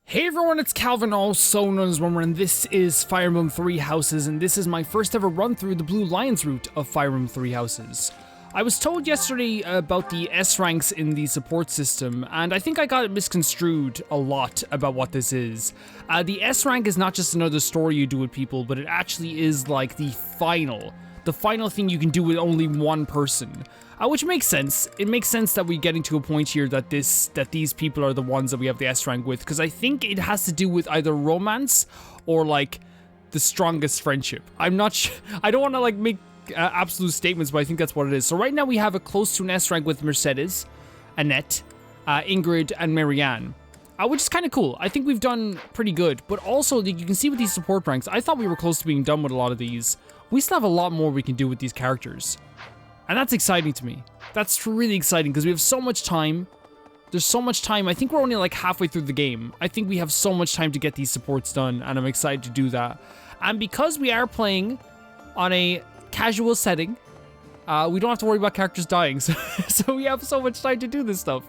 Hey everyone, it's Calvin, also known as Rummer, and this is Fire Emblem 3 Houses, and this is my first ever run through the Blue Lions route of Fire Emblem 3 Houses. I was told yesterday about the S ranks in the support system, and I think I got it misconstrued a lot about what this is. The S rank is not just another story you do with people, but it actually is like the final thing you can do with only one person. Which makes sense. It makes sense that we're getting to a point here that these people are the ones that we have the S rank with, because I think it has to do with either romance or like the strongest friendship. I'm not sure. I don't want to like make absolute statements, but I think that's what it is. So right now we have a close to an S rank with Mercedes, Annette, Ingrid, and Marianne. Which is kind of cool. I think we've done pretty good, but also you can see with these support ranks, I thought we were close to being done with a lot of these. We still have a lot more we can do with these characters. And that's exciting to me. That's really exciting because we have so much time. There's so much time. I think we're only like halfway through the game. I think we have so much time to get these supports done, and I'm excited to do that. And because we are playing on a casual setting, we don't have to worry about characters dying. So we have so much time to do this stuff.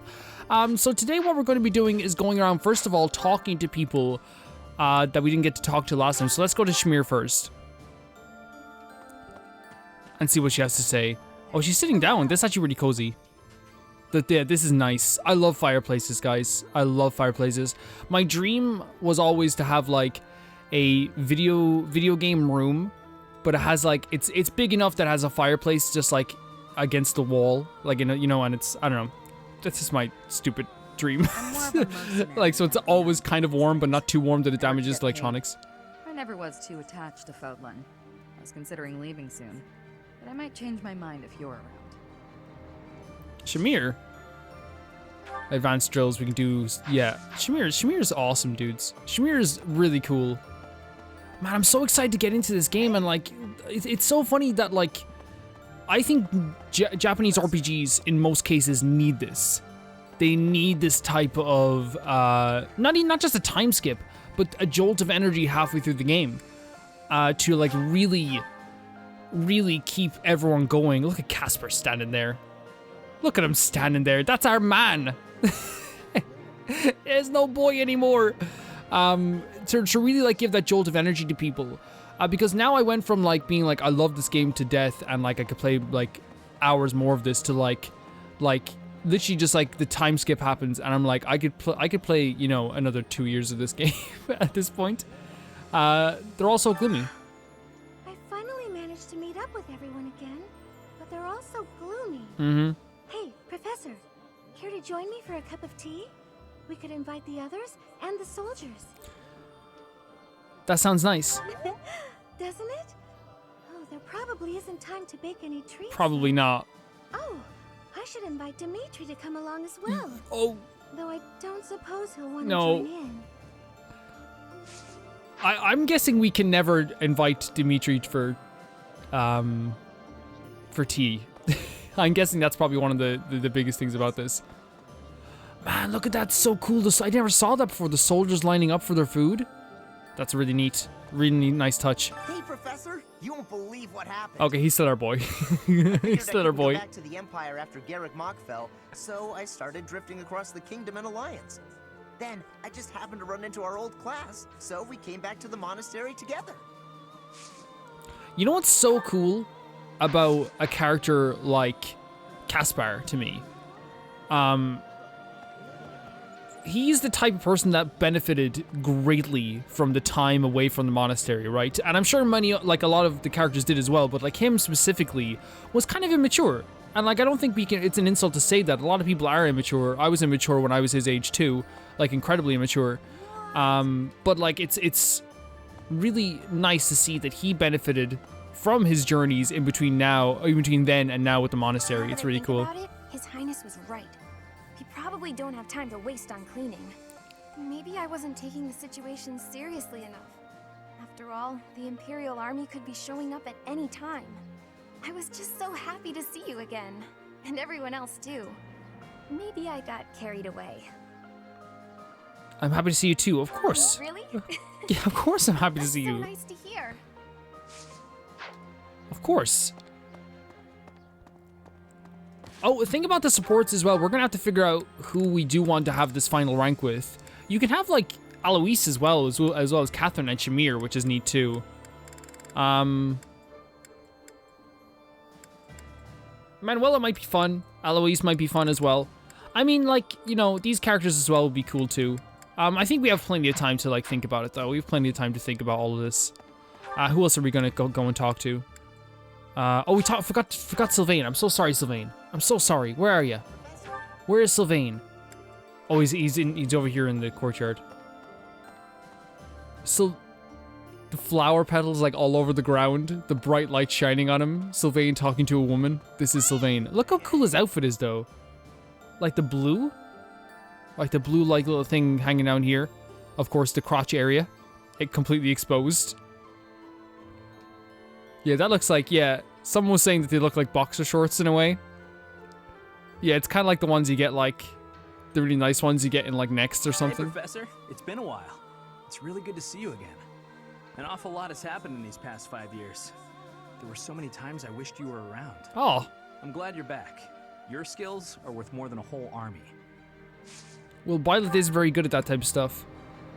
So today what we're going to be doing is going around, first of all, talking to people that we didn't get to talk to last time. So let's go to Shamir first. And see what she has to say. Oh, she's sitting down. That's actually really cozy. Yeah, this is nice. I love fireplaces, guys. I love fireplaces. My dream was always to have like a video game room, but it has like it's big enough that it has a fireplace just like against the wall, like in a, you know, and it's, I don't know. That's just my stupid dream. Like, so it's always kind of warm, but not too warm that it damages electronics. I never was too attached to Fodlan. I was considering leaving soon. But I might change my mind if you're around. Shamir? Advanced drills we can do, yeah. Shamir's awesome, dudes. Shamir's really cool. Man, I'm so excited to get into this game, and like, it's so funny that like, I think Japanese RPGs in most cases need this. They need this type of, not just a time skip, but a jolt of energy halfway through the game. To like really keep everyone going. Look at Casper standing there. Look at him standing there. That's our man. There's no boy anymore. To really like give that jolt of energy to people. Because now I went from like being like I love this game to death and like I could play like hours more of this to like literally just like the time skip happens and I'm like I could play, you know, another 2 years of this game at this point. They're all so gloomy. To meet up with everyone again, but they're all so gloomy. Hey, Professor, here to join me for a cup of tea? We could invite the others and the soldiers. That sounds nice. Doesn't it? Oh, there probably isn't time to bake any treats. Probably not. Oh, I should invite Dimitri to come along as well. Oh. Though I don't suppose he'll want to No. join in. I'm guessing we can never invite Dimitri for tea. I'm guessing that's probably one of the biggest things about this. Man, look at that, so cool. I never saw that before, the soldiers lining up for their food. That's really neat. Really nice touch. Hey, Professor, you won't believe what happened. Okay, he's still our boy. He's still our boy. Go back to the Empire after Garrick Mach fell, so I started drifting across the Kingdom and Alliance. Then I just happened to run into our old class, so we came back to the monastery together. You know what's so cool about a character like Caspar to me? He's the type of person that benefited greatly from the time away from the monastery, right? And I'm sure many, like a lot of the characters did as well, but like him specifically was kind of immature. And like, I don't think it's an insult to say that. A lot of people are immature. I was immature when I was his age too, like incredibly immature. But like, it's really nice to see that he benefited from his journeys in between then and now with the monastery. It's really cool. His Highness was right. We probably don't have time to waste on cleaning. Maybe I wasn't taking the situation seriously enough. After all, the Imperial Army could be showing up at any time. I was just so happy to see you again. And everyone else too. Maybe I got carried away. I'm happy to see you too, of course. Really? Yeah, of course I'm happy to see you. That's so nice to hear. Of course. Oh, think about the supports as well. We're gonna have to figure out who we do want to have this final rank with. You can have like Alois as well as Catherine and Shamir, which is neat too. Manuela might be fun. Alois might be fun as well. I mean, like, you know, these characters as well would be cool too. I think we have plenty of time to, like, think about it, though. We have plenty of time to think about all of this. Who else are we gonna go and talk to? Oh, we forgot Sylvain. I'm so sorry, Sylvain. I'm so sorry. Where are you? Where is Sylvain? Oh, he's over here in the courtyard. So, the flower petals, like, all over the ground. The bright light shining on him. Sylvain talking to a woman. This is Sylvain. Look how cool his outfit is, though. Like the blue? Like the blue, like, little thing hanging down here. Of course, the crotch area. It completely exposed. Yeah, that looks like, yeah. Someone was saying that they look like boxer shorts in a way. Yeah, it's kind of like the ones you get, like, the really nice ones you get in, like, Next or something. Hey, Professor. It's been a while. It's really good to see you again. An awful lot has happened in these past 5 years. There were so many times I wished you were around. Oh. I'm glad you're back. Your skills are worth more than a whole army. Well, Violet is very good at that type of stuff.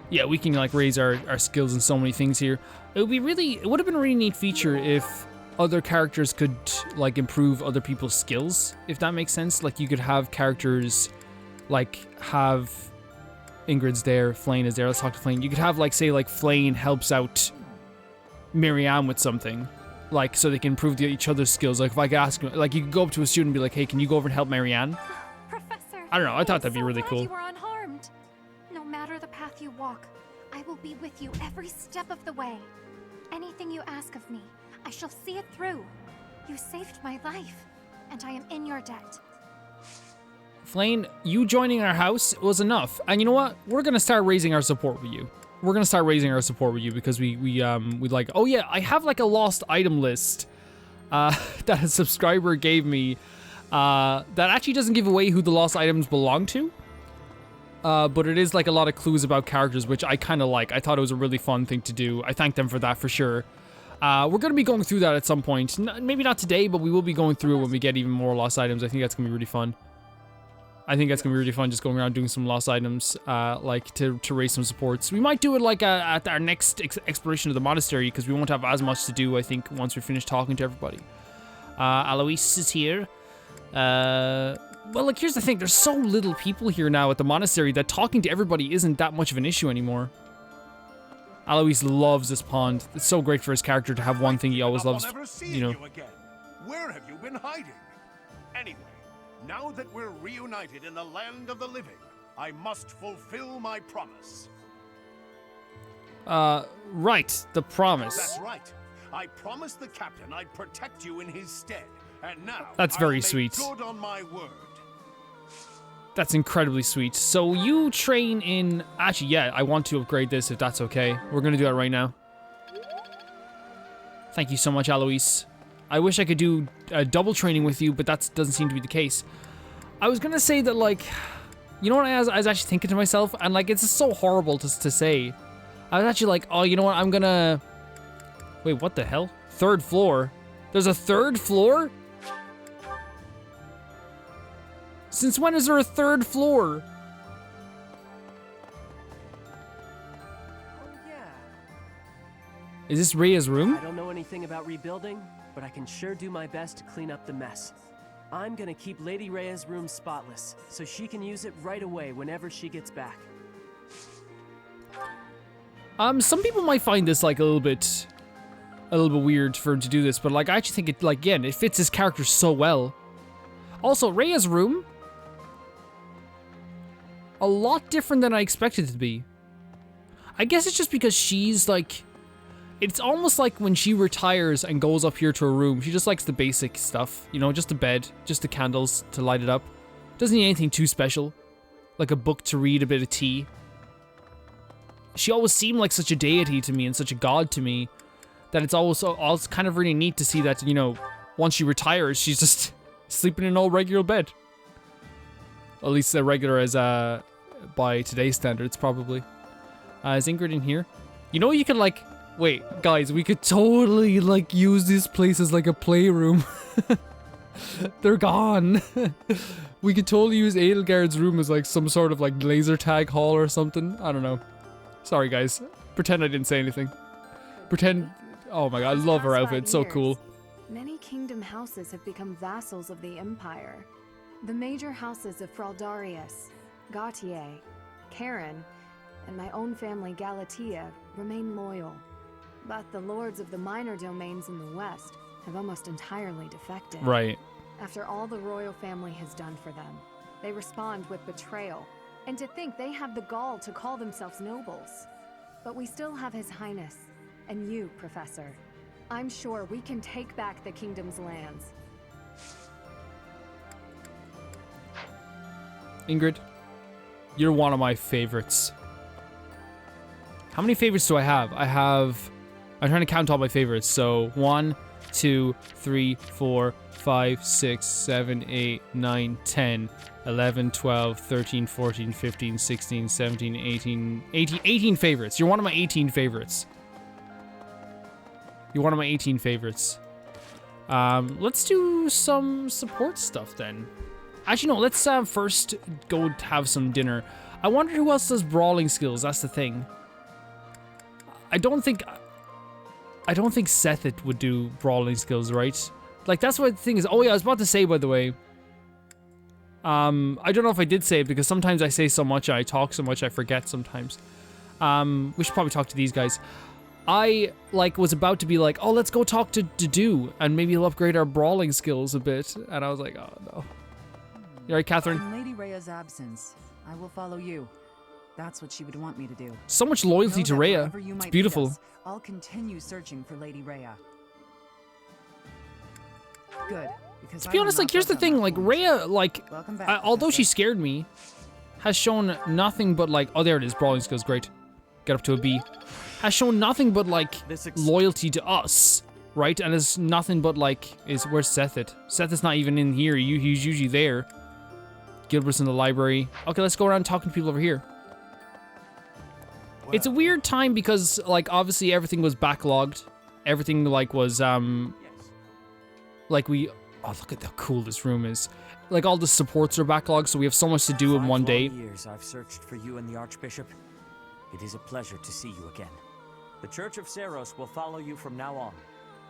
Yeah, we can, like, raise our skills in so many things here. It would have been a really neat feature if other characters could, like, improve other people's skills, if that makes sense. Like, you could have characters, like, have Ingrid's there, Flayn is there, let's talk to Flayn. You could have, like, say, like, Flayn helps out Marianne with something, like, so they can improve each other's skills. Like, if I could ask, like, you could go up to a student and be like, hey, can you go over and help Marianne? Professor, I don't know, I thought that'd be really cool. You were unharmed. No matter the path you walk, I will be with you every step of the way. Anything you ask of me, I shall see it through. You saved my life, and I am in your debt. Flayn, you joining our house was enough. And you know what? We're gonna start raising our support with you. We're gonna start raising our support with you because we like, oh yeah, I have like a lost item list that a subscriber gave me that actually doesn't give away who the lost items belong to. But it is like a lot of clues about characters, which I kind of like. I thought it was a really fun thing to do. I thank them for that for sure. We're going to be going through that at some point. Maybe not today, but we will be going through it when we get even more lost items. I think that's going to be really fun. I think that's going to be really fun, just going around doing some lost items, like to raise some supports. We might do it like at our next exploration of the monastery, because we won't have as much to do, I think, once we finish talking to everybody. Alois is here. Well, like, here's the thing. There's so little people here now at the monastery that talking to everybody isn't that much of an issue anymore. Alois loves this pond. It's so great for his character to have one thing he always loves, you know. Where have you been hiding? Anyway, now that we're reunited in the land of the living, I must fulfill my promise. Right, the promise. That's right. I promised the captain I'd protect you in his stead, and now that's very I'll make sweet. good on my word. That's incredibly sweet. So you train in... Actually, yeah, I want to upgrade this if that's okay. We're going to do that right now. Thank you so much, Alois. I wish I could do double training with you, but that doesn't seem to be the case. I was going to say that, like... You know what I was actually thinking to myself? And, like, it's just so horrible to say. I was actually like, oh, you know what? I'm going to... Wait, what the hell? Third floor? There's a third floor? Since when is there a third floor? Oh, yeah. Is this Rhea's room? I don't know anything about rebuilding, but I can sure do my best to clean up the mess. I'm gonna keep Lady Rhea's room spotless, so she can use it right away whenever she gets back. Some people might find this like a little bit weird for him to do this, but like I actually think it, like, again, it fits his character so well. Also, Rhea's room, a lot different than I expected it to be. I guess it's just because she's like, it's almost like when she retires and goes up here to her room, she just likes the basic stuff, you know, just the bed, just the candles to light it up. Doesn't need anything too special, like a book to read, a bit of tea. She always seemed like such a deity to me and such a god to me that it's always kind of really neat to see that, you know, once she retires, she's just sleeping in an old regular bed. At least regular as by today's standards, probably. Is Ingrid in here? You know, you could like, wait, guys, we could totally like use this place as like a playroom. They're gone. We could totally use Edelgard's room as like some sort of like laser tag hall or something. I don't know. Sorry, guys. Pretend I didn't say anything. Pretend... Oh my god, I love her outfit. So cool. Many kingdom houses have become vassals of the Empire. The major houses of Fraldarius, Gautier, Karen, and my own family Galatea remain loyal. But the lords of the minor domains in the west have almost entirely defected. Right. After all the royal family has done for them, they respond with betrayal. And to think they have the gall to call themselves nobles. But we still have His Highness, and you, Professor. I'm sure we can take back the kingdom's lands. Ingrid, you're one of my favorites. How many favorites do I have? I'm trying to count all my favorites. So 1, 2, 3, 4, 5, 6, 7, 8, 9, 10, 11, 12, 13, 14, 15, 16, 17, 18 favorites. You're one of my 18 favorites. You're one of my 18 favorites. Let's do some support stuff then. Actually, no, let's first go have some dinner. I wonder who else does brawling skills. That's the thing. I don't think Sethit would do brawling skills, right? Like, that's what the thing is. Oh yeah, I was about to say, by the way. I don't know if I did say it, because sometimes I say so much, I talk so much, I forget sometimes. We should probably talk to these guys. I, like, was about to be like, oh, let's go talk to Dedu, and maybe he'll upgrade our brawling skills a bit. And I was like, oh, no. You alright, Catherine? In Lady Rhea's absence, I will follow you. That's what she would want me to do. So much loyalty to Rhea. It's beautiful. Us, I'll continue searching for Lady Rhea. Good. To be honest, like, here's the thing, like, Rhea, like, although she scared me, has shown nothing but, like, oh, there it is, brawling skills, great. Get up to a B. Has shown nothing but, like, loyalty to us, right? And is nothing but, like, where's Sethit? Sethit's not even in here, he's usually there. Gilbert's in the library. Okay, let's go around talking to people over here. It's a weird time because, like, obviously everything was backlogged. Everything, like, was, like, oh, look at how cool this room is. Like, all the supports are backlogged, so we have so much to do in one day. 5 years I've searched for you and the Archbishop. It is a pleasure to see you again. The Church of Seros will follow you from now on.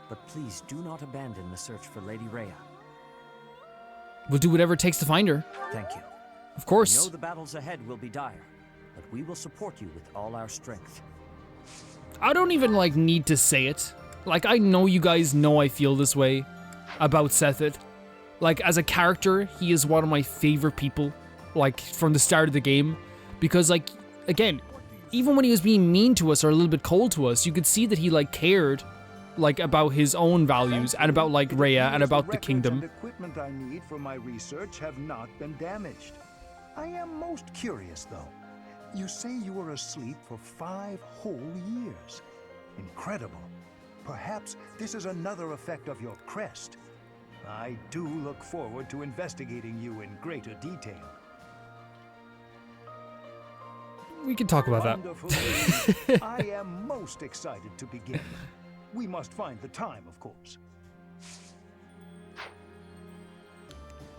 But please do not abandon the search for Lady Rhea. We'll do whatever it takes to find her. Thank you. Of course. We know the battles ahead will be dire, but we will support you with all our strength. I don't even, like, need to say it. Like, I know you guys know I feel this way about Sethit. Like, as a character, he is one of my favorite people, like, from the start of the game. Because, like, again, even when he was being mean to us or a little bit cold to us, you could see that he, like, cared, like, about his own values and about, like, Rhea and about the kingdom. The equipment I need for my research have not been damaged. I am most curious, though. You say you were asleep for 5 whole years. Incredible. Perhaps this is another effect of your crest. I do look forward to investigating you in greater detail. We can talk about that. I am most excited to begin. We must find the time, of course.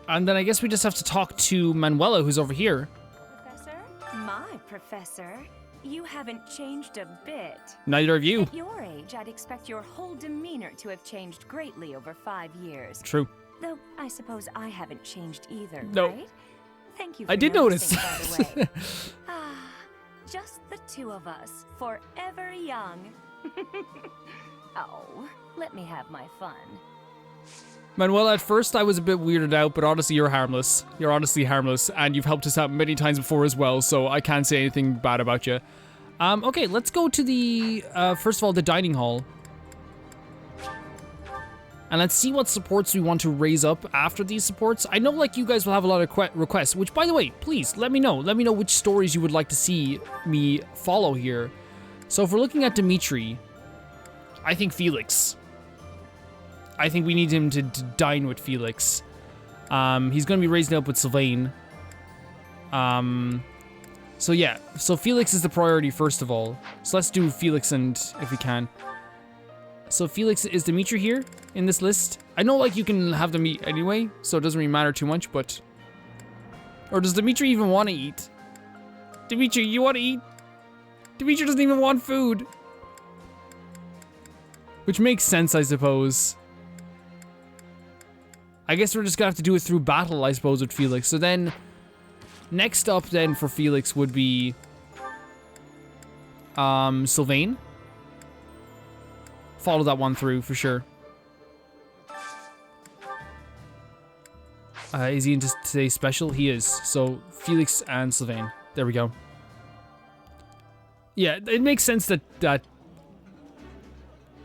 And then I guess we just have to talk to Manuela, who's over here. Professor? My professor? You haven't changed a bit. Neither of you. At your age, I'd expect your whole demeanor to have changed greatly over 5 years. True. Though I suppose I haven't changed either, no. right? Thank you for I did notice. By the way. Just the two of us, forever young. Oh, let me have my fun. Manuela, at first I was a bit weirded out, but honestly, you're harmless. You're honestly harmless, and you've helped us out many times before as well, so I can't say anything bad about you. Okay, let's go to the, first of all, the dining hall. And let's see what supports we want to raise up after these supports. I know, like, you guys will have a lot of requests, which, by the way, please, let me know. Let me know which stories you would like to see me follow here. So if we're looking at Dimitri, I think Felix. I think we need him to dine with Felix. He's going to be raising up with Sylvain. So yeah, so Felix is the priority first of all. So let's do Felix and if we can. So Felix, is Dimitri here in this list? I know, like, you can have them eat anyway, so it doesn't really matter too much, but... Or does Dimitri even want to eat? Dimitri, you want to eat? Dimitri doesn't even want food. Which makes sense, I suppose. I guess we're just gonna have to do it through battle, I suppose, with Felix. So then, next up then for Felix would be Sylvain. Follow that one through for sure. Is he into today's special? He is. So Felix and Sylvain. There we go. Yeah, it makes sense that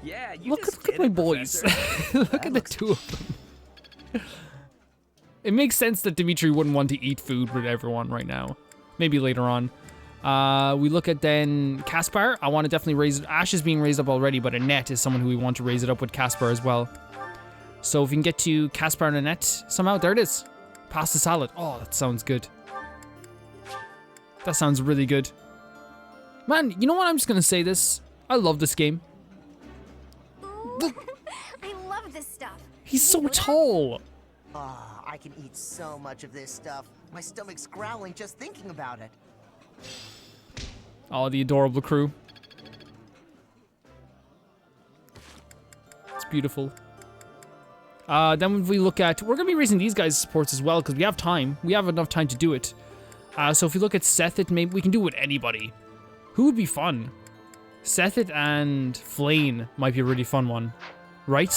Yeah, you look just at my boys. Look at the two of them. It makes sense that Dimitri wouldn't want to eat food with everyone right now. Maybe later on. We look at then Caspar. I want to definitely raise it. Ashe is being raised up already, but Annette is someone who we want to raise it up with Caspar as well. So if we can get to Caspar and Annette somehow, there it is. Pasta salad. Oh, that sounds good. That sounds really good. Man, you know what? I'm just gonna say this. I love this game. Ooh, I love this stuff. He's so tall. Ah, I can eat so much of this stuff. My stomach's growling just thinking about it. Oh, the adorable crew. It's beautiful. Then we look at, we're gonna be raising these guys' supports as well because we have time. We have enough time to do it. So if we look at Sethit, maybe we can do it with anybody. Who would be fun? Sethit and Flayn might be a really fun one, right?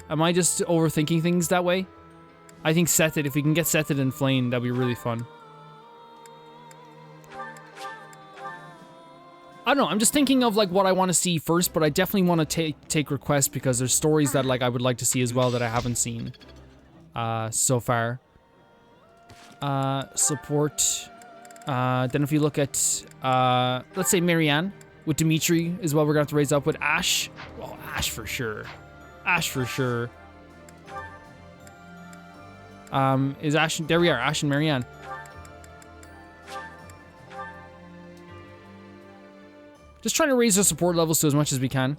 Am I just overthinking things that way? I think Sethit, if we can get Sethit and Flayn, that'd be really fun. I don't know, I'm just thinking of like what I want to see first, but I definitely want to take requests because there's stories that like I would like to see as well that I haven't seen so far. Support. Then if you look at let's say Marianne with Dimitri as well, we're gonna have to raise up with Ashe. Well, Ashe for sure. Ashe for sure. Is Ashe? There we are, Ashe and Marianne. Just trying to raise our support levels to as much as we can.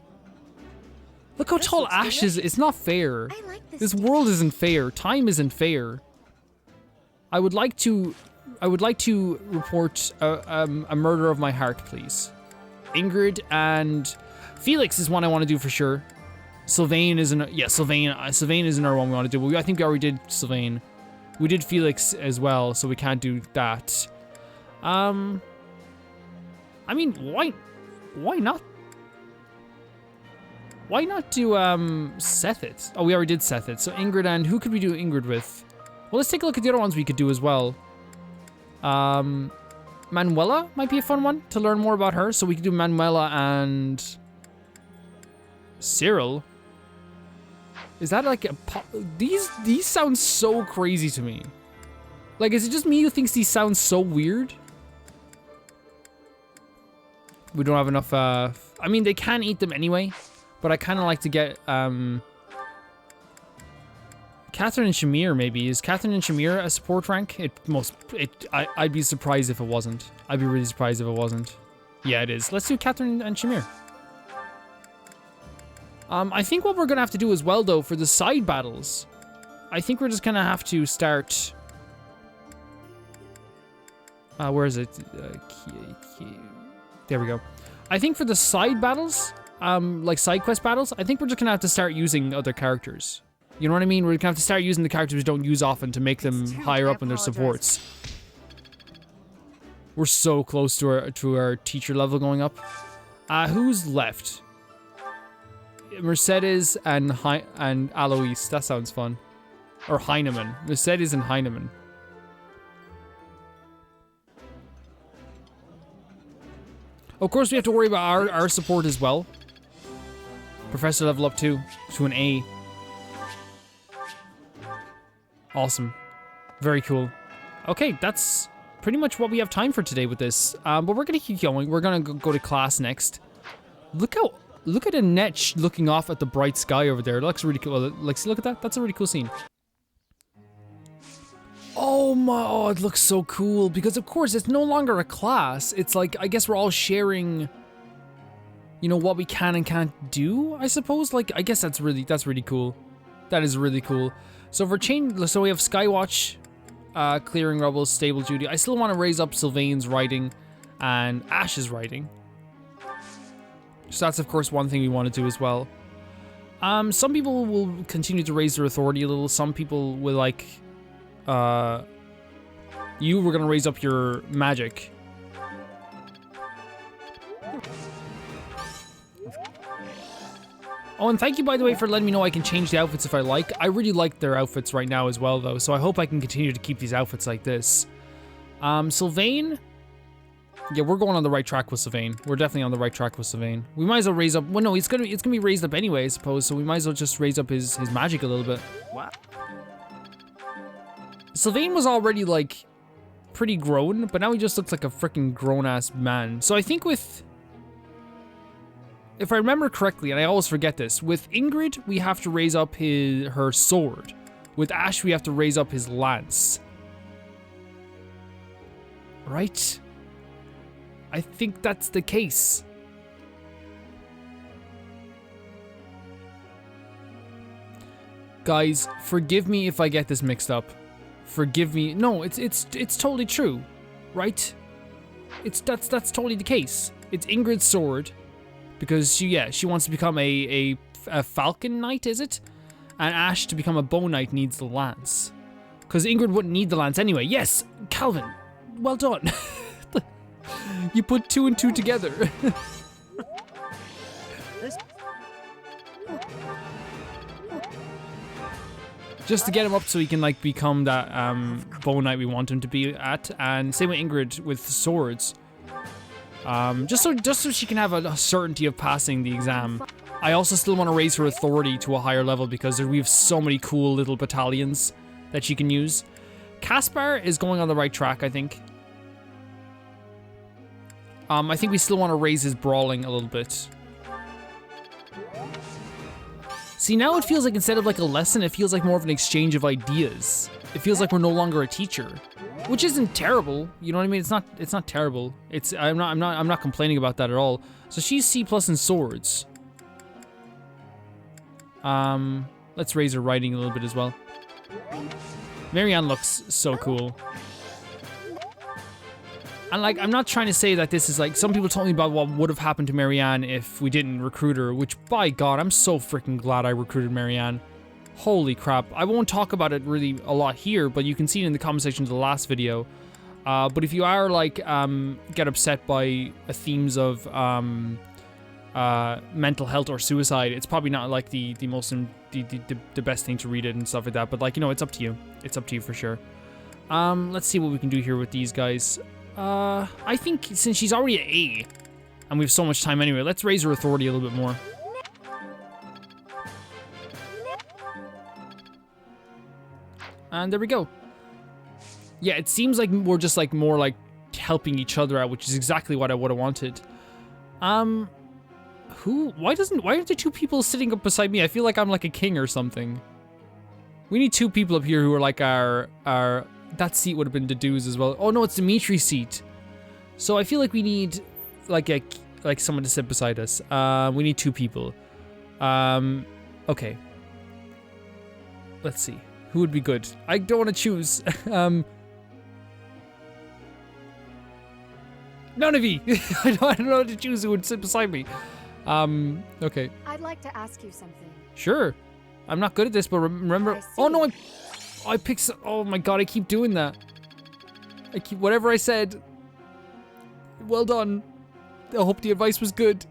Look how tall Ashe is. It's not fair. I like This world isn't fair. Time isn't fair. I would like to report a murder of my heart, please. Ingrid and Felix is one I want to do for sure. Sylvain is Sylvain is another one we want to do. I think we already did Sylvain. We did Felix as well, so we can't do that. I mean, why not? Why not do Sethit? Oh, we already did Sethit. So Ingrid, and who could we do Ingrid with? Well, let's take a look at the other ones we could do as well. Manuela might be a fun one to learn more about her. So we could do Manuela and Cyril. Is that like a these sound so crazy to me. Like, is it just me who thinks these sound so weird? We don't have enough, I mean, they can eat them anyway, but I kind of like to get, Catherine and Shamir, maybe. Is Catherine and Shamir a support rank? I'd be surprised if it wasn't. I'd be really surprised if it wasn't. Yeah, it is. Let's do Catherine and Shamir. I think what we're gonna have to do as well, though, for the side battles, I think we're just gonna have to start, where is it? There we go. I think for the side battles, like side quest battles, I think we're just gonna have to start using other characters. You know what I mean? We're gonna have to start using the characters we don't use often to make them higher up in their supports. We're so close to our teacher level going up. Who's left? Mercedes and Alois. That sounds fun. Or Heinemann. Mercedes and Heinemann. Of course, we have to worry about our support as well. Professor level up to an A. Awesome. Very cool. Okay, that's pretty much what we have time for today with this. But we're gonna keep going. We're gonna go to class next. Look at Annette looking off at the bright sky over there. It looks really cool. Like, look at that. That's a really cool scene. Oh, it looks so cool because of course it's no longer a class. It's like, I guess we're all sharing, you know, what we can and can't do, I suppose. Like, I guess that's really cool. That is really cool. So if we're so we have Skywatch, clearing rebels, stable duty. I still want to raise up Sylvain's writing and ASHE is writing. So that's, of course, one thing we want to do as well. Some people will continue to raise their authority a little. Some people will, like, you were going to raise up your magic. Oh, and thank you, by the way, for letting me know I can change the outfits if I like. I really like their outfits right now as well, though, so I hope I can continue to keep these outfits like this. Sylvain? Yeah, we're going on the right track with Sylvain. We're definitely on the right track with Sylvain. We might as well raise up... Well, no, it's gonna be raised up anyway, I suppose, so we might as well just raise up his magic a little bit. What? Sylvain was already, like, pretty grown, but now he just looks like a freaking grown-ass man. So I think with... If I remember correctly, and I always forget this, with Ingrid, we have to raise up her sword. With ASHE, we have to raise up his lance. Right? I think that's the case. Guys, forgive me if I get this mixed up. Forgive me. No, it's totally true, right? That's totally the case. It's Ingrid's sword. Because she wants to become a falcon knight, is it? And ASHE, to become a bow knight, needs the lance. Because Ingrid wouldn't need the lance anyway. Yes, Calvin, well done. You put 2 and 2 together. Just to get him up so he can, like, become that bow knight we want him to be at. And same with Ingrid with swords. Just so she can have a certainty of passing the exam. I also still want to raise her authority to a higher level because we have so many cool little battalions that she can use. Caspar is going on the right track, I think. I think we still want to raise his brawling a little bit. See, now it feels like instead of like a lesson, it feels like more of an exchange of ideas. It feels like we're no longer a teacher. Which isn't terrible, you know what I mean? It's not terrible. I'm not complaining about that at all. So she's C+ in swords. Let's raise her writing a little bit as well. Marianne looks so cool. And like, I'm not trying to say that this is like, some people told me about what would have happened to Marianne if we didn't recruit her, which by God, I'm so freaking glad I recruited Marianne. Holy crap. I won't talk about it really a lot here, but you can see it in the comment section of the last video. But if you are like, get upset by themes of mental health or suicide, it's probably not like the best thing to read it and stuff like that. But like, you know, it's up to you. It's up to you for sure. Let's see what we can do here with these guys. I think since she's already at A, and we have so much time anyway, let's raise her authority a little bit more. And there we go. Yeah, it seems like we're just like more like helping each other out, which is exactly what I would have wanted. Why aren't there 2 people sitting up beside me? I feel like I'm like a king or something. We need 2 people up here who are like our that seat would have been Dedu's as well. Oh no, it's Dimitri's seat. So I feel like we need like someone to sit beside us. We need 2 people. Okay. Let's see. Who would be good? I don't want to choose. None of you. I don't know how to choose who would sit beside me. Okay. I'd like to ask you something. Sure. I'm not good at this, but remember. Oh no, I picked. Oh my God, I keep doing that. I keep whatever I said. Well done. I hope the advice was good.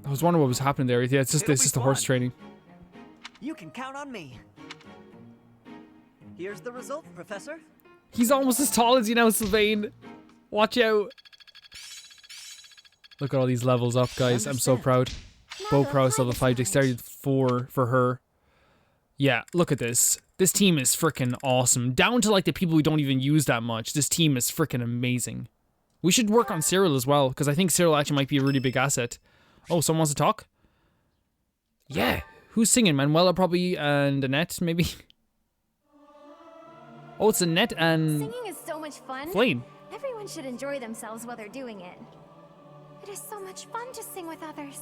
I was wondering what was happening there. Yeah, it's just the horse training. You can count on me. Here's the result, Professor. He's almost as tall as you now, Sylvain. Watch out. Look at all these levels up, guys. I'm so proud. Bow prowess level 5, dexterity 4 for her. Yeah, look at this. This team is freaking awesome. Down to like the people we don't even use that much. This team is freaking amazing. We should work on Cyril as well, because I think Cyril actually might be a really big asset. Oh, someone wants to talk? Yeah. Who's singing? Manuela probably, and Annette maybe? Oh, it's Annette and Singing is so much fun. Flame. Everyone Everyone should enjoy themselves while they're doing it. It is so much fun to sing with others.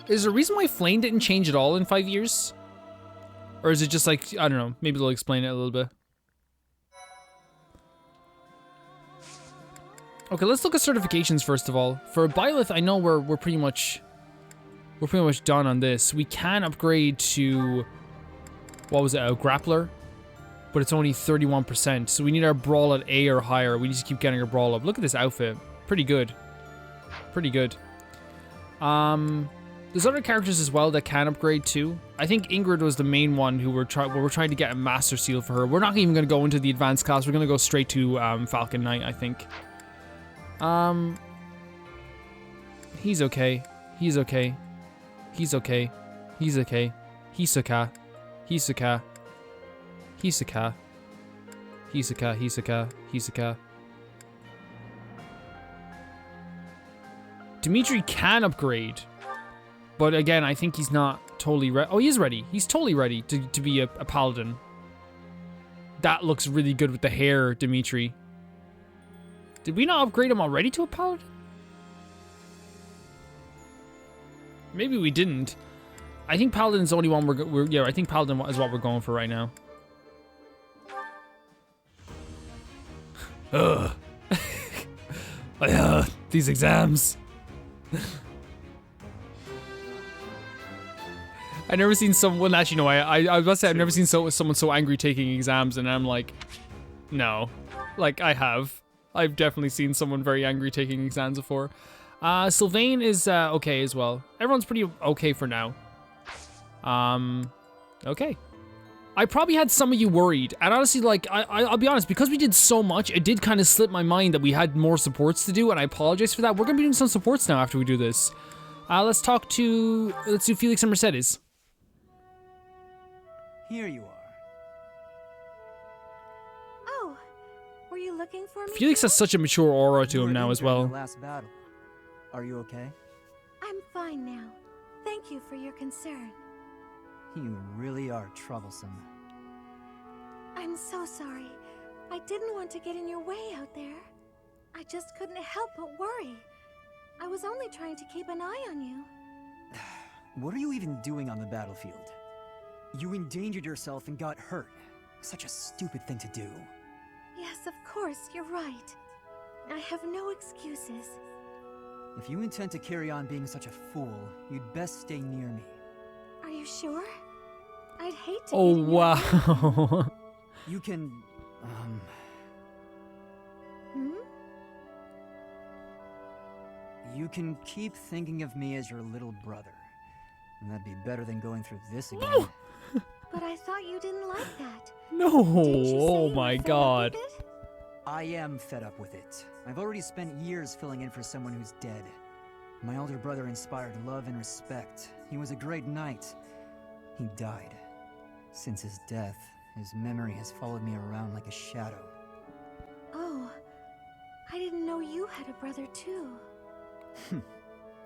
Is there a reason why Flame didn't change at all in 5 years? Or is it just like, I don't know, maybe they'll explain it a little bit. Okay, let's look at certifications first of all. For Byleth, I know we're pretty much done on this. We can upgrade to, what was it, a grappler? But it's only 31%, so we need our brawl at A or higher. We need to keep getting our brawl up. Look at this outfit. Pretty good. Pretty good. There's other characters as well that can upgrade too. I think Ingrid was the main one who we're trying to get a Master Seal for her. We're not even going to go into the advanced class. We're going to go straight to Falcon Knight, I think. He's okay. He's okay. He's okay. He's okay. Hisoka. Hisoka. Hisoka. Hisoka. Hisoka. Hisoka. Dimitri can upgrade. But again, I think he's not totally ready. Oh, he is ready. He's totally ready to be a paladin. That looks really good with the hair, Dimitri. Did we not upgrade him already to a paladin? Maybe we didn't. I think paladin's the only one yeah, I think paladin is what we're going for right now. Ugh. These exams. I've never seen someone, actually no, I was about to say I've never seen someone so angry taking exams, and I'm like, no. Like, I have. I've definitely seen someone very angry taking exams before. Sylvain is okay as well. Everyone's pretty okay for now. Okay. I probably had some of you worried, and honestly, like, I'll be honest, because we did so much, it did kind of slip my mind that we had more supports to do, and I apologize for that. We're gonna be doing some supports now after we do this. Let's do Felix and Mercedes. Here you are. Oh, were you looking for me? Felix has such a mature aura to him now as well. Last battle. Are you okay? I'm fine now. Thank you for your concern. You really are troublesome. I'm so sorry. I didn't want to get in your way out there. I just couldn't help but worry. I was only trying to keep an eye on you. What are you even doing on the battlefield? You endangered yourself and got hurt. Such a stupid thing to do. Yes, of course, you're right. I have no excuses. If you intend to carry on being such a fool, you'd best stay near me. Are you sure? I'd hate to. Oh, wow. You can, You can keep thinking of me as your little brother. And that'd be better than going through this again. No. But I thought you didn't like that. No, oh my god. I am fed up with it. I've already spent years filling in for someone who's dead. My older brother inspired love and respect. He was a great knight. He died. Since his death, his memory has followed me around like a shadow. Oh, I didn't know you had a brother too.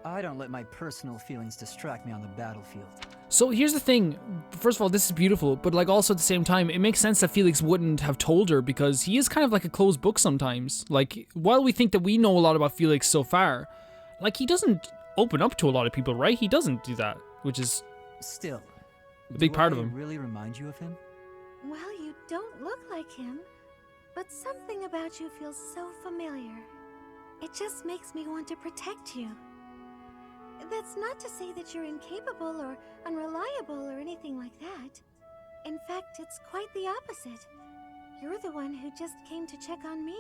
I don't let my personal feelings distract me on the battlefield. So here's the thing. First of all, this is beautiful, but like also at the same time, it makes sense that Felix wouldn't have told her because he is kind of like a closed book sometimes. Like, while we think that we know a lot about Felix so far, like, he doesn't open up to a lot of people, right? He doesn't do that, which is still a big part of him. Really remind you of him? Well, you don't look like him, but something about you feels so familiar. It just makes me want to protect you. That's not to say that you're incapable or unreliable or anything like that. In fact, it's quite the opposite. You're the one who just came to check on me.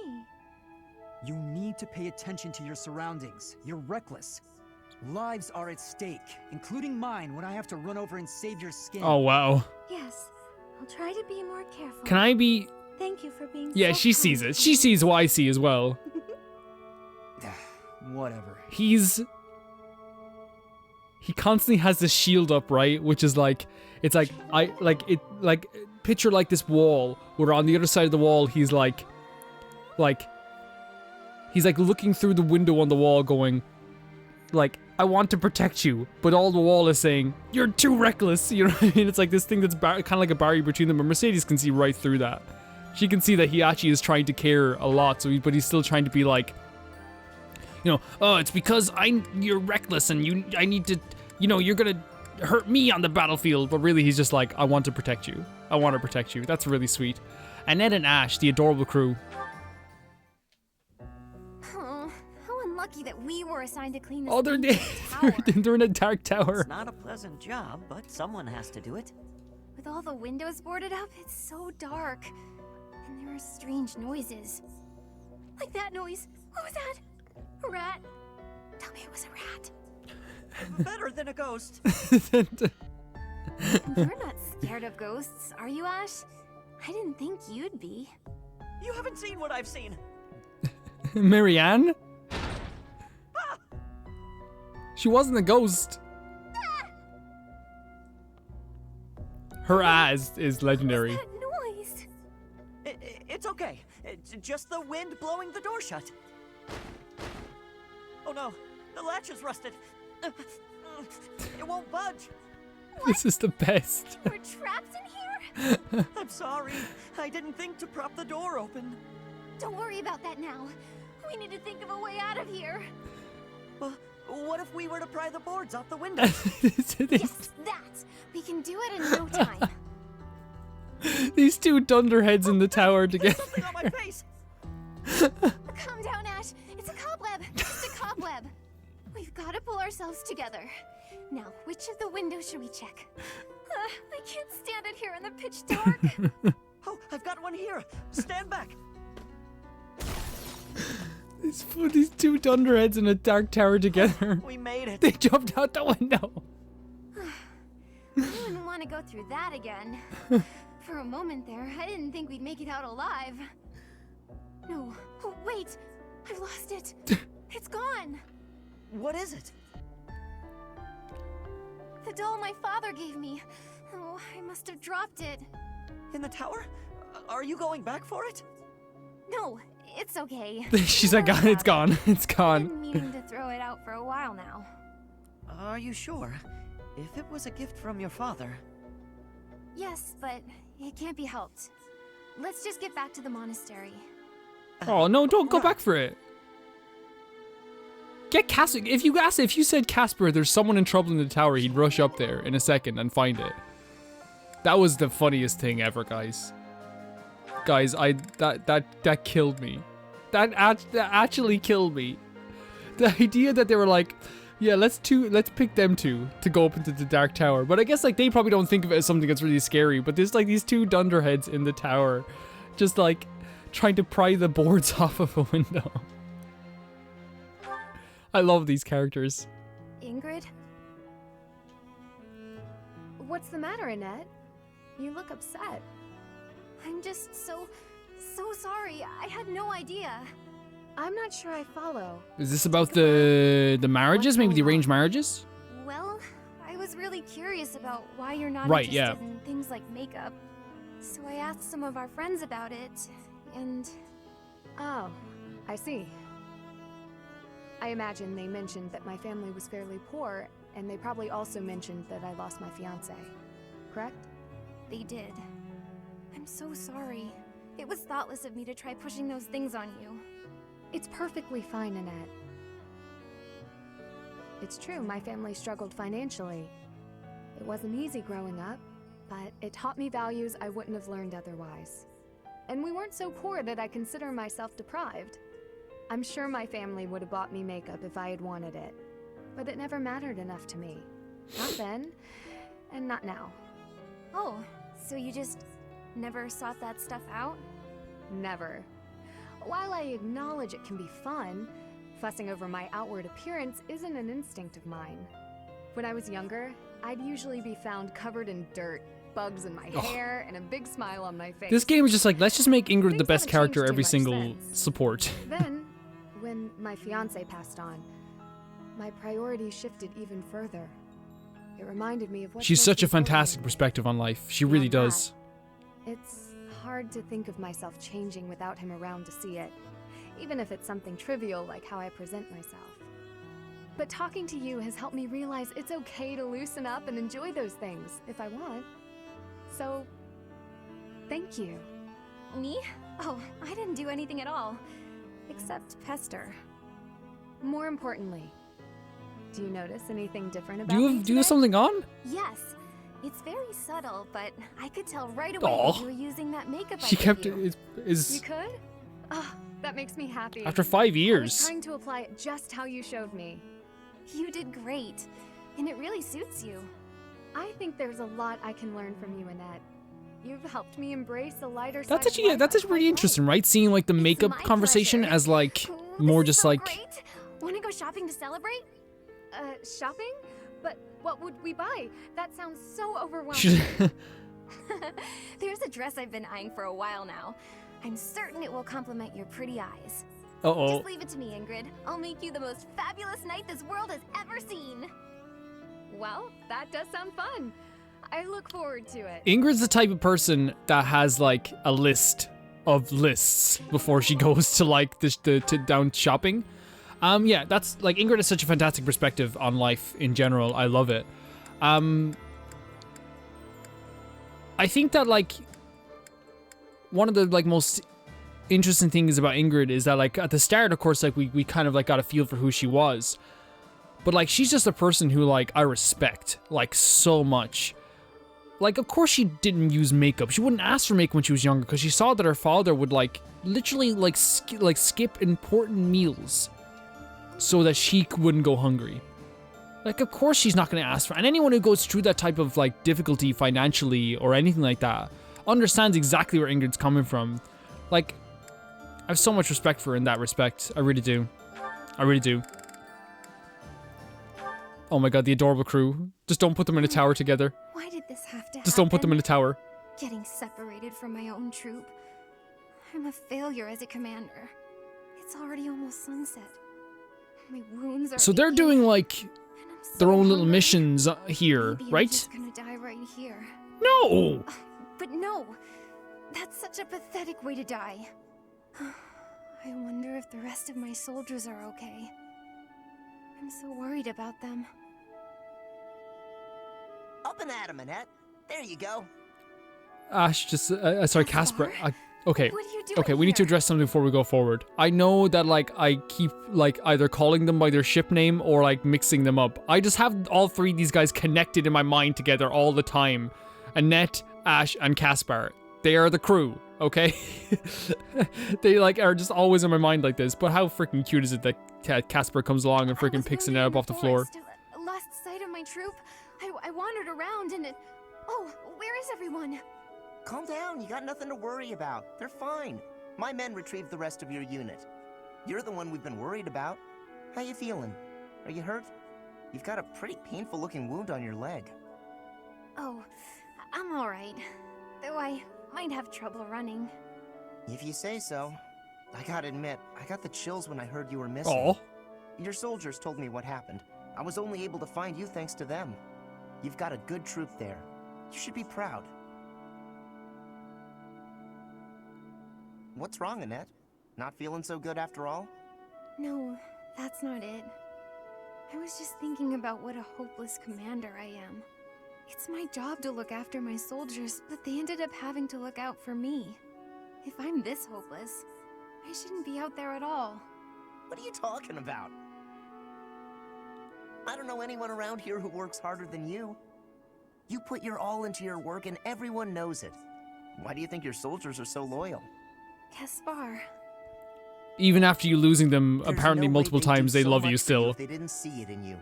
You need to pay attention to your surroundings. You're reckless. Lives are at stake, including mine when I have to run over and save your skin. Oh, wow. Yes, I'll try to be more careful. Can I be... Thank you for being Yeah, so she sees it. She sees what I see as well. Whatever. He constantly has this shield up, right? Which is like, it's like, picture like this wall, where on the other side of the wall, he's like looking through the window on the wall going, like, I want to protect you, but all the wall is saying, you're too reckless, you know what I mean? It's like this thing that's kind of like a barrier between them, but Mercedes can see right through that. She can see that he actually is trying to care a lot, but he's still trying to be like, you know, oh, it's because you're reckless and I need to, you know, you're gonna hurt me on the battlefield, but really he's just like, I want to protect you. I want to protect you. That's really sweet. Annette and Ashe, the adorable crew. Oh, how unlucky that we were assigned to clean this. Oh, they're in a dark tower. It's not a pleasant job, but someone has to do it. With all the windows boarded up, it's so dark. And there are strange noises. Like that noise. What was that? A rat? Tell me it was a rat. Better than a ghost. You're not scared of ghosts, are you, Ashe? I didn't think you'd be. You haven't seen what I've seen. Marianne? Ah! She wasn't a ghost. Ah! Her eyes is legendary. What was that noise? It's okay. It's just the wind blowing the door shut. Oh no, the latch is rusted. It won't budge. What? This is the best. We're trapped in here? I'm sorry. I didn't think to prop the door open. Don't worry about that now. We need to think of a way out of here. Well, what if we were to pry the boards off the windows? Yes, that. We can do it in no time. These two dunderheads in the tower together. Something on my face. Calm down, Ashe. It's a cobweb. Just a cobweb. We've got to pull ourselves together. Now, which of the windows should we check? I can't stand it here in the pitch dark. Oh, I've got one here. Stand back. These two dunderheads in a dark tower together. We made it. They jumped out the window. I wouldn't want to go through that again. For a moment there, I didn't think we'd make it out alive. No. Oh, wait. I've lost it. It's gone. What is it? The doll my father gave me. Oh, I must have dropped it. In the tower? Are you going back for it? No, it's okay. She's like, it's gone. It's gone. I've been meaning to throw it out for a while now. Are you sure? If it was a gift from your father... Yes, but it can't be helped. Let's just get back to the monastery. Oh, no, don't go back for it. Get Casper. If you said, Casper, there's someone in trouble in the tower, he'd rush up there in a second and find it. That was the funniest thing ever, guys. Guys, that killed me. That actually killed me. The idea that they were like, yeah, let's pick them two to go up into the dark tower. But I guess like they probably don't think of it as something that's really scary. But there's like these two dunderheads in the tower, just like trying to pry the boards off of a window. I love these characters. Ingrid? What's the matter, Annette? You look upset. I'm just so sorry. I had no idea. I'm not sure I follow. Is this about the marriages? Maybe the arranged marriages? Well, I was really curious about why you're not Right, interested yeah. in things like makeup. So I asked some of our friends about it, and... Oh, I see. I imagine they mentioned that my family was fairly poor, and they probably also mentioned that I lost my fiancé. Correct? They did. I'm so sorry. It was thoughtless of me to try pushing those things on you. It's perfectly fine, Annette. It's true, my family struggled financially. It wasn't easy growing up, but it taught me values I wouldn't have learned otherwise. And we weren't so poor that I consider myself deprived. I'm sure my family would have bought me makeup if I had wanted it, but it never mattered enough to me. Not then, and not now. Oh, so you just never sought that stuff out? Never. While I acknowledge it can be fun, fussing over my outward appearance isn't an instinct of mine. When I was younger, I'd usually be found covered in dirt, bugs in my hair, and a big smile on my face. This game is just like, let's just make Ingrid the Things best haven't character changed too every much single since. support. Then, when my fiancé passed on, my priorities shifted even further. It reminded me of what She's such a fantastic perspective on life. She really does. It's hard to think of myself changing without him around to see it, even if it's something trivial like how I present myself. But talking to you has helped me realize it's okay to loosen up and enjoy those things, if I want. So, thank you. Me? Oh, I didn't do anything at all. Except pester. More importantly, do you notice anything different about Do me you today? have something on? Yes. It's very subtle, but I could tell right away Aw. that you were using that makeup I She gave kept you. it. Is You could? Oh, that makes me happy. after 5 I was years. trying to apply it just how you showed me. You did great. And it really suits you. I think there's a lot I can learn from you, Annette. You've helped me embrace a lighter side That's of actually life that's I actually pretty quite interesting, right? Seeing like the makeup my conversation pleasure. as like Ooh, more this is just so like great. Wanna go shopping to celebrate? Shopping? But what would we buy? That sounds so overwhelming. she- There's a dress I've been eyeing for a while now. I'm certain it will complement your pretty eyes. Uh-oh. Just leave it to me, Ingrid. I'll make you the most fabulous knight this world has ever seen. Well, that does sound fun. I look forward to it. Ingrid's the type of person that has like a list of lists before she goes to like to down shopping. Yeah, that's like Ingrid has such a fantastic perspective on life in general. I love it. I think that like one of the like most interesting things about Ingrid is that like at the start, of course, like we kind of like got a feel for who she was. But like she's just a person who like I respect like so much. Like of course she didn't use makeup. She wouldn't ask for makeup when she was younger because she saw that her father would like literally like skip important meals so that she wouldn't go hungry. Like of course she's not going to ask for. And anyone who goes through that type of like difficulty financially or anything like that understands exactly where Ingrid's coming from. Like I have so much respect for her in that respect. I really do. I really do. Oh my god, the adorable crew. Just don't put them in a tower together. Why did this have to happen? Just don't put them in a tower. Getting separated from my own troop. I'm a failure as a commander. It's already almost sunset. My wounds are So they're aching, doing like and I'm so their own little hungry. missions here, Maybe I'm right? just gonna die right here. No! But no! That's such a pathetic way to die. I wonder if the rest of my soldiers are okay. I'm so worried about them. Up and at 'em, Annette. There you go. Ash, just sorry, Casper. Okay, What are you doing okay, we need to here? address something before we go forward. I know that like I keep like either calling them by their ship name or like mixing them up. I just have all three of these guys connected in my mind together all the time. Annette, Ash, and Caspar. They are the crew, okay? They like are just always in my mind like this. But how freaking cute is it that Caspar comes along and freaking picks it up off the floor? I lost sight of my troop. I wandered around and oh, where is everyone? Calm down, you got nothing to worry about. They're fine. My men retrieved the rest of your unit. You're the one we've been worried about. How you feeling? Are you hurt? You've got a pretty painful looking wound on your leg. Oh, I'm alright. Though I might have trouble running. If you say so. I gotta admit, I got the chills when I heard you were missing. Aw. Your soldiers told me what happened. I was only able to find you thanks to them. You've got a good troop there. You should be proud. What's wrong, Annette? Not feeling so good after all? No, that's not it. I was just thinking about what a hopeless commander I am. It's my job to look after my soldiers, but they ended up having to look out for me. If I'm this hopeless, I shouldn't be out there at all. What are you talking about? I don't know anyone around here who works harder than you. You put your all into your work and everyone knows it. Why do you think your soldiers are so loyal? Caspar. Even after you losing them There's apparently no way multiple they'd do times, they so love much you for you still. if they didn't see it in you.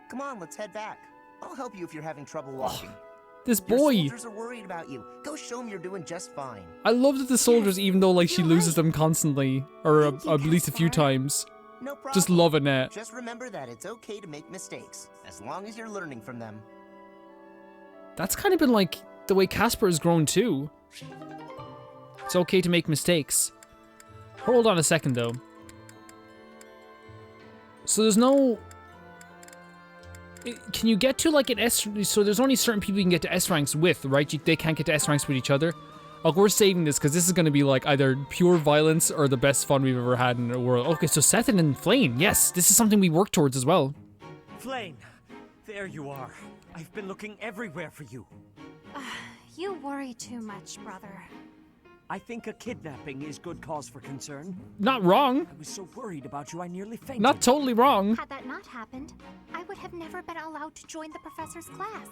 Come on, let's head back. I'll help you if you're having trouble walking. This Your boy. soldiers are worried about you. Go show them you're doing just fine. I love that the soldiers, even though like she loses them constantly, or at least a few times, No problem. just love Annette. Just remember that it's okay to make mistakes, as long as you're learning from them. That's kind of been like the way Casper has grown too. It's okay to make mistakes. Hold on a second though. So there's no... Can you get to like an S... So there's only certain people you can get to S ranks with, right? They can't get to S ranks with each other. Oh, we're saving this because this is going to be like either pure violence or the best fun we've ever had in the world. Okay, so Seth and Flame. Yes, this is something we work towards as well. Flame! There you are. I've been looking everywhere for you. You worry too much, brother. I think a kidnapping is good cause for concern. Not wrong. I was so worried about you, I nearly fainted. Not totally wrong. Had that not happened, I would have never been allowed to join the professor's class.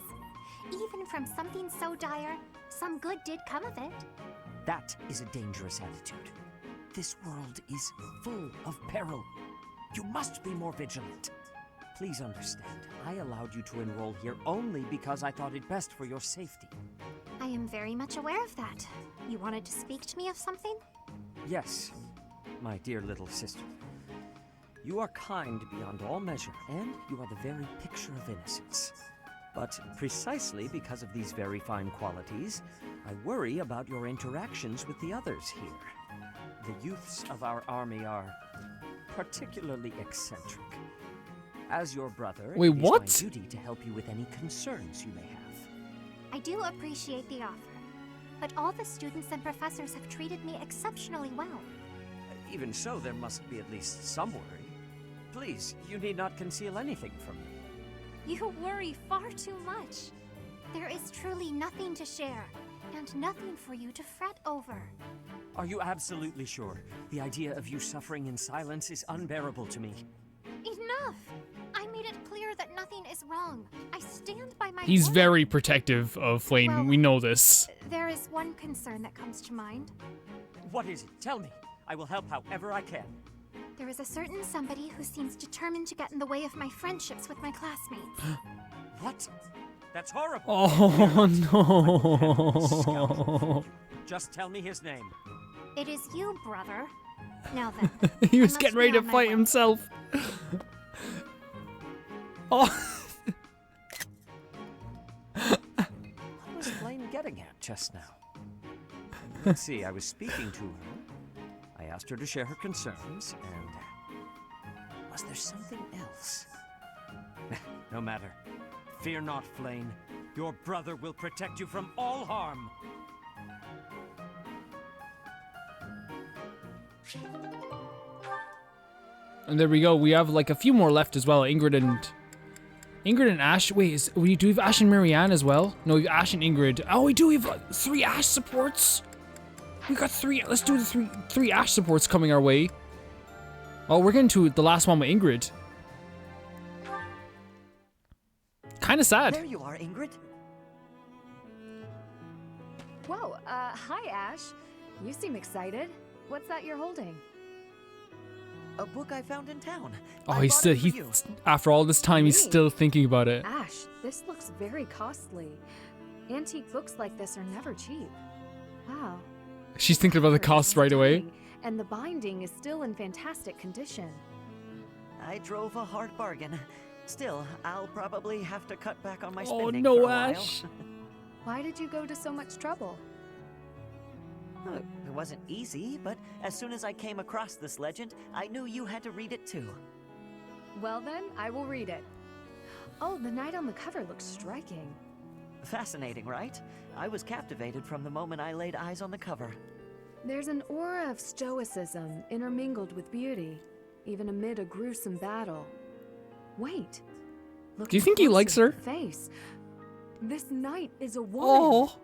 Even from something so dire, some good did come of it. That is a dangerous attitude. This world is full of peril. You must be more vigilant. Please understand, I allowed you to enroll here only because I thought it best for your safety. I am very much aware of that. You wanted to speak to me of something? Yes, my dear little sister. You are kind beyond all measure, and you are the very picture of innocence. But precisely because of these very fine qualities, I worry about your interactions with the others here. The youths of our army are particularly eccentric. As your brother, Wait, it is what? my duty to help you with any concerns you may have. I do appreciate the offer, but all the students and professors have treated me exceptionally well. Even so, there must be at least some worry. Please, you need not conceal anything from me. You worry far too much. There is truly nothing to share, and nothing for you to fret over. Are you absolutely sure? The idea of you suffering in silence is unbearable to me. Enough! I made it clear that nothing is wrong. I stand by my He's word. very protective of Flame. Well, We know this. There is one concern that comes to mind. What is it? Tell me. I will help however I can. There is a certain somebody who seems determined to get in the way of my friendships with my classmates. What? That's horrible. Oh no. Just tell me his name. It is you, brother. Now then. He was I must getting ready be to on my fight way. himself. Oh. What was Flame getting at just now? Let's see, I was speaking to her. I asked her to share her concerns, and was there something else? No matter. Fear not, Flame. Your brother will protect you from all harm. And there we go. We have like a few more left as well. Ingrid and Ashe. Wait, do we have Ashe and Marianne as well? No, we have Ashe and Ingrid. Oh, we do have 3 Ashe supports. We got 3. Let's do the three Ashe supports coming our way. Oh, we're getting to the last one with Ingrid. Kind of sad. There you are, Ingrid. Whoa, hi, Ashe. You seem excited. What's that you're holding? A book I found in town. Oh, I he's bought still, it for you. after all this time, he's Me? still thinking about it. Ashe, this looks very costly. Antique books like this are never cheap. Wow. She's thinking about the costs right away. And the binding is still in fantastic condition. I drove a hard bargain. Still, I'll probably have to cut back on my Oh spending no, for a while. Ashe. Why did you go to so much trouble? It wasn't easy, but as soon as I came across this legend, I knew you had to read it too. Well then, I will read it. Oh, the knight on the cover looks striking. Fascinating, right? I was captivated from the moment I laid eyes on the cover. There's an aura of stoicism intermingled with beauty, even amid a gruesome battle. Wait. Do you think he likes her? Face. This knight is a woman. Oh.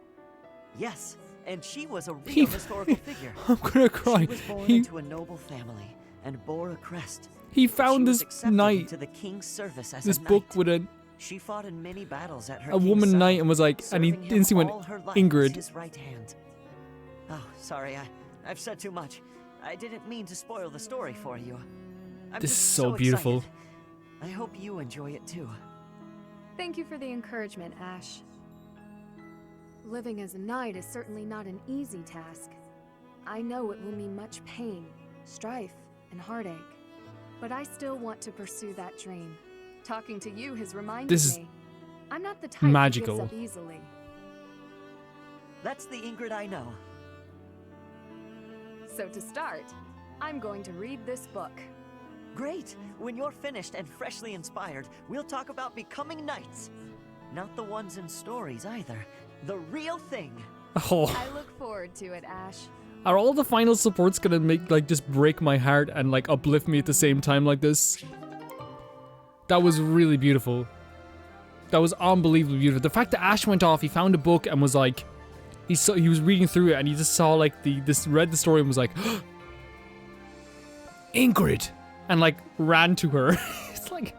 Yes, and she was a real He- historical figure. I'm gonna cry. She was born into a noble family and bore a crest. He found She was this accepted knight, into the king's service as this a book knight. with a She fought in many battles at her a king's woman side, knight and was like, and he serving him instantly went, all her life as Ingrid. his right hand. Oh, sorry, I've said too much. I didn't mean to spoil the story for you. I'm This just is so beautiful. excited. I hope you enjoy it too. Thank you for the encouragement, Ashe. Living as a knight is certainly not an easy task. I know it will mean much pain, strife, and heartache. But I still want to pursue that dream. Talking to you has reminded This is me. I'm not the type magical. who gives up easily. That's the Ingrid I know. So to start, I'm going to read this book. Great! When you're finished and freshly inspired, we'll talk about becoming knights. Not the ones in stories either. The real thing. Oh. I look forward to it, Ashe. Are all the final supports gonna make, like, just break my heart and, like, uplift me at the same time like this? That was really beautiful. That was unbelievably beautiful. The fact that Ash went off, he found a book and was like, he was reading through it and he just saw like read the story and was like, Ingrid, and like ran to her. It's like,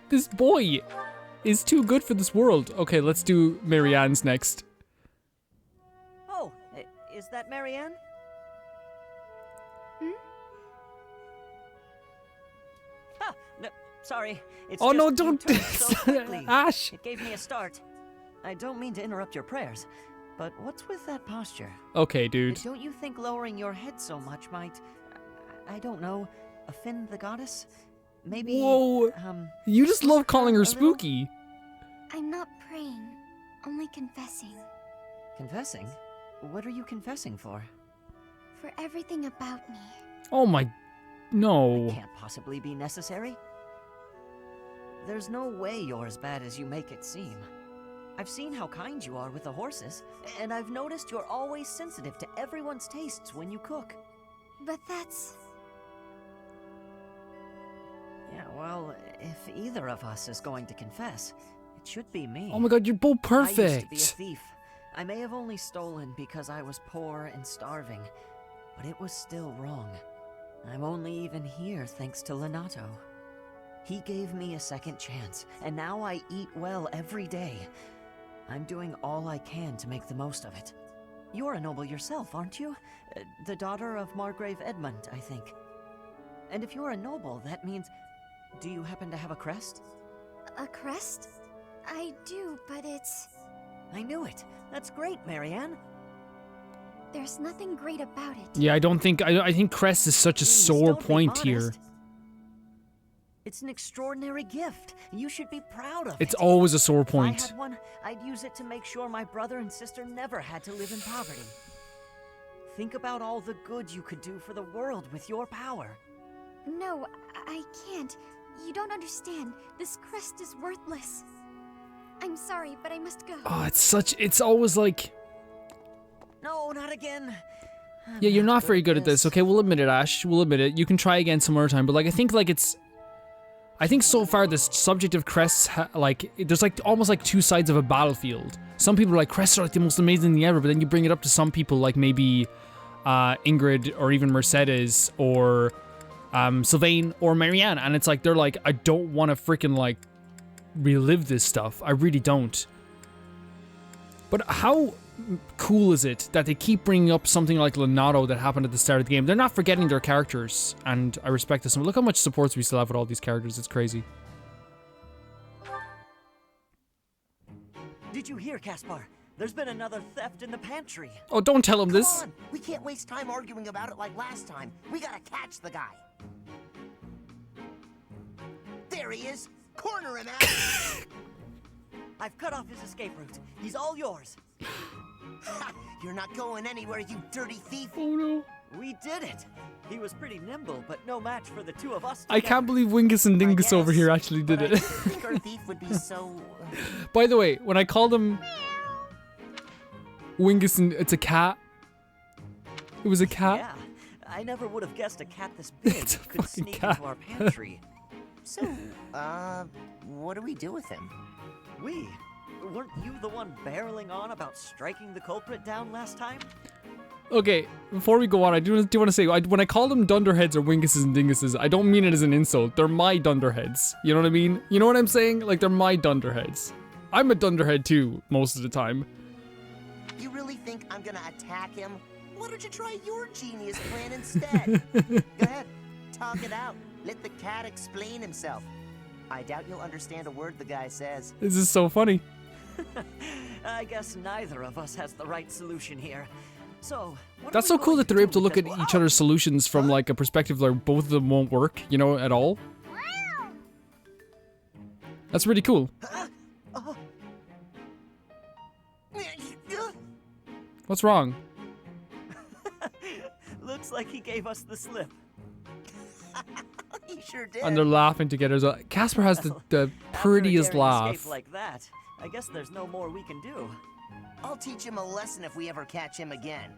this boy is too good for this world. Okay, let's do Marianne's next. Oh, is that Marianne? No, sorry. It's Oh just no, you don't turned so quickly. Ash. It gave me a start. I don't mean to interrupt your prayers, but what's with that posture? Okay, dude. Don't you think lowering your head so much might, I don't know, offend the goddess? Maybe. Whoa. You just love calling her spooky. I'm not praying, only confessing. Confessing? What are you confessing for? For everything about me. Oh my, no. Can't possibly be necessary. There's no way you're as bad as you make it seem. I've seen how kind you are with the horses, and I've noticed you're always sensitive to everyone's tastes when you cook. But that's... Yeah, well, if either of us is going to confess, it should be me. Oh my god, you're both perfect. I used to be a thief. I may have only stolen because I was poor and starving, but it was still wrong. I'm only even here thanks to Lenato. He gave me a second chance, and now I eat well every day. I'm doing all I can to make the most of it. You're a noble yourself, aren't you? The daughter of Margrave Edmund, I think. And if you're a noble, that means... Do you happen to have a crest? A crest? I do, but it's... I knew it. That's great, Marianne. There's nothing great about it. Yeah, I don't think... I think crest is such a sore point here. It's an extraordinary gift. You should be proud of it. It's always a sore If I point. had one, I'd use it to make sure my brother and sister never had to live in poverty. Think about all the good you could do for the world with your power. No, I can't. You don't understand. This crest is worthless. I'm sorry, but I must go. Oh, it's always like... No, not again. Yeah, you're not very good at this. Okay, we'll admit it, Ash. We'll admit it. You can try again some other time. But like, I think so far this subject of crests, there's like almost like two sides of a battlefield. Some people are like, crests are like the most amazing thing ever, but then you bring it up to some people like maybe Ingrid or even Mercedes or Sylvain or Marianne, and it's like, they're like, I don't want to freaking like relive this stuff. I really don't. But how cool is it that they keep bringing up something like Lenato that happened at the start of the game? They're not forgetting their characters, and I respect this. Look how much supports we still have with all these characters. It's crazy. Did you hear, Caspar? There's been another theft in the pantry. Oh, don't tell him this. Come on. We can't waste time arguing about it like last time. We gotta catch the guy. There he is. Corner him out. I've cut off his escape route. He's all yours. You're not going anywhere, you dirty thief. Oh no. We did it. He was pretty nimble, but no match for the two of us I together. can't believe Wingus and Dingus over here actually did it. I think our thief would be so... By the way, when I called him Wingus and it's a cat. It was a cat. Yeah, I never would have guessed a cat this big could sneak into our pantry. So, what do we do with him? We? Weren't you the one barreling on about striking the culprit down last time? Okay, before we go on, I do want to say, when I call them dunderheads or winguses and dinguses, I don't mean it as an insult. They're my dunderheads. You know what I mean? You know what I'm saying? Like, they're my dunderheads. I'm a dunderhead too, most of the time. You really think I'm gonna attack him? Why don't you try your genius plan instead? Go ahead, talk it out. Let the cat explain himself. I doubt you'll understand a word the guy says. This is so funny. I guess neither of us has the right solution here. So, That's so cool that they're able to look at each other's solutions from like a perspective where both of them won't work, you know, at all. That's really cool. What's wrong? Looks like he gave us the slip. He sure did. And they're laughing together. So Casper has the prettiest After a daring laugh. escape like that, I guess there's no more we can do. I'll teach him a lesson if we ever catch him again.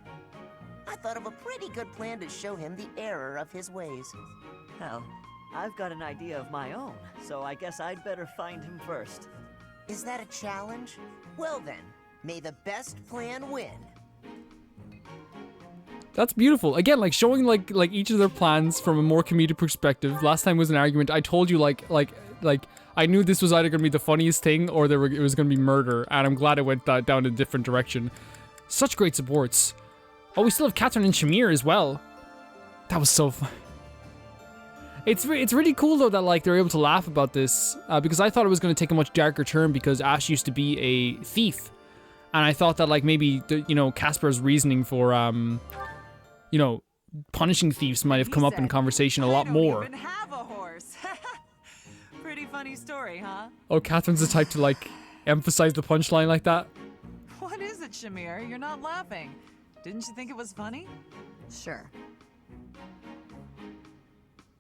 I thought of a pretty good plan to show him the error of his ways. Well, I've got an idea of my own, so I guess I'd better find him first. Is that a challenge? Well then, may the best plan win. That's beautiful. Again, like showing like each of their plans from a more comedic perspective. Last time was an argument. I told you like I knew this was either gonna be the funniest thing or it was gonna be murder, and I'm glad it went down a different direction. Such great supports. Oh, we still have Catherine and Shamir as well. That was so fun. It's really cool though that like they're able to laugh about this because I thought it was going to take a much darker turn because Ashe used to be a thief, and I thought that like maybe Casper's reasoning for punishing thieves might have come up in conversation a lot more. I don't even have a horse. Pretty funny story, huh? Oh, Catherine's the type to like emphasize the punchline like that. What is it, Shamir? You're not laughing. Didn't you think it was funny? Sure.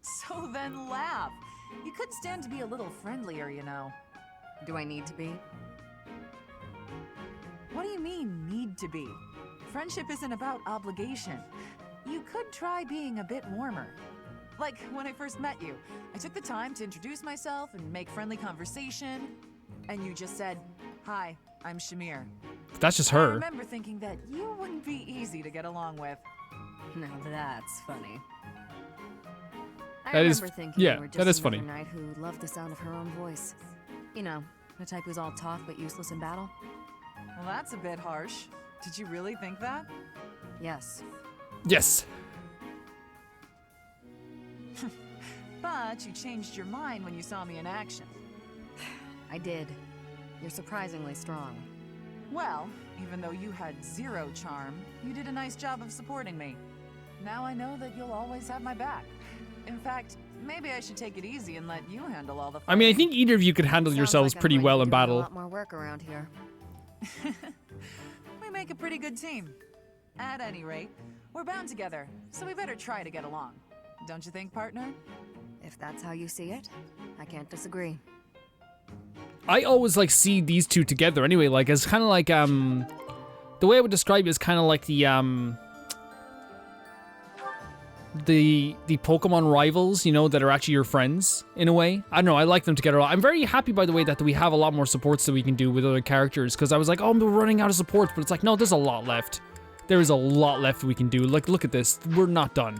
So then laugh. You could stand to be a little friendlier, you know. Do I need to be? What do you mean, need to be? Friendship isn't about obligation. You could try being a bit warmer. Like when I first met you, I took the time to introduce myself and make friendly conversation, and you just said, "Hi, I'm Shamir." That's just I her. remember thinking that you wouldn't be easy to get along with. Now that's funny. I That is- remember thinking yeah, you were just that is another funny. knight who loved the sound of her own voice. You know, the type who's all talk but useless in battle. Well, that's a bit harsh. Did you really think that? Yes. Yes. But you changed your mind when you saw me in action. I did. You're surprisingly strong. Well, even though you had zero charm, you did a nice job of supporting me. Now I know that you'll always have my back. In fact, maybe I should take it easy and let you handle all the I mean, I think either of you could handle Sounds yourselves like I'm pretty going to well be in doing battle. A lot more work around here. We make a pretty good team. At any rate, we're bound together, so we better try to get along. Don't you think, partner? If that's how you see it, I can't disagree. I always like see these two together anyway, like as kind of like the way I would describe it is kind of like the Pokemon rivals, you know, that are actually your friends in a way. I don't know, I like them together. I'm very happy by the way that we have a lot more supports that we can do with other characters, because I was like, oh, we're running out of supports, but it's like, no, there's a lot left. There is a lot left we can do. Like, look at this. We're not done.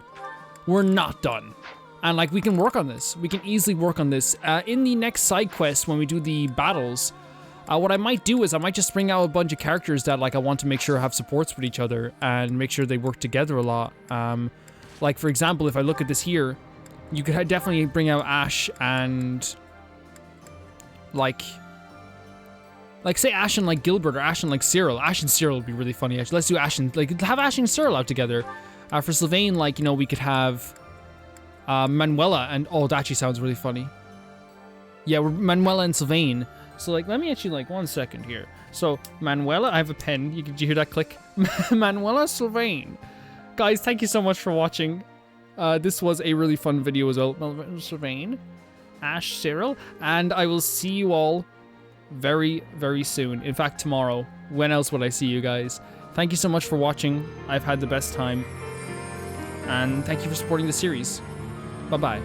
We're not done. And like, we can work on this. We can easily work on this. In the next side quest, when we do the battles, what I might do is I might just bring out a bunch of characters that like I want to make sure have supports with each other and make sure they work together a lot. Like for example, if I look at this here, you could definitely bring out Ashe and like say Ashe and like Gilbert or Ashe and like Cyril. Ashe and Cyril would be really funny actually. Let's do Ashe and like have Ashe and Cyril out together. For Sylvain, like, you know, we could have Manuela and oh, that actually sounds really funny. Yeah, we're Manuela and Sylvain. So like, let me actually like 1 second here. So Manuela, I have a pen. Did you hear that click? Manuela, Sylvain. Guys, thank you so much for watching. This was a really fun video as well. Sylvain, Ashe, Cyril, and I will see you all very, very soon. In fact, tomorrow. When else would I see you guys? Thank you so much for watching. I've had the best time. And thank you for supporting the series. Bye-bye.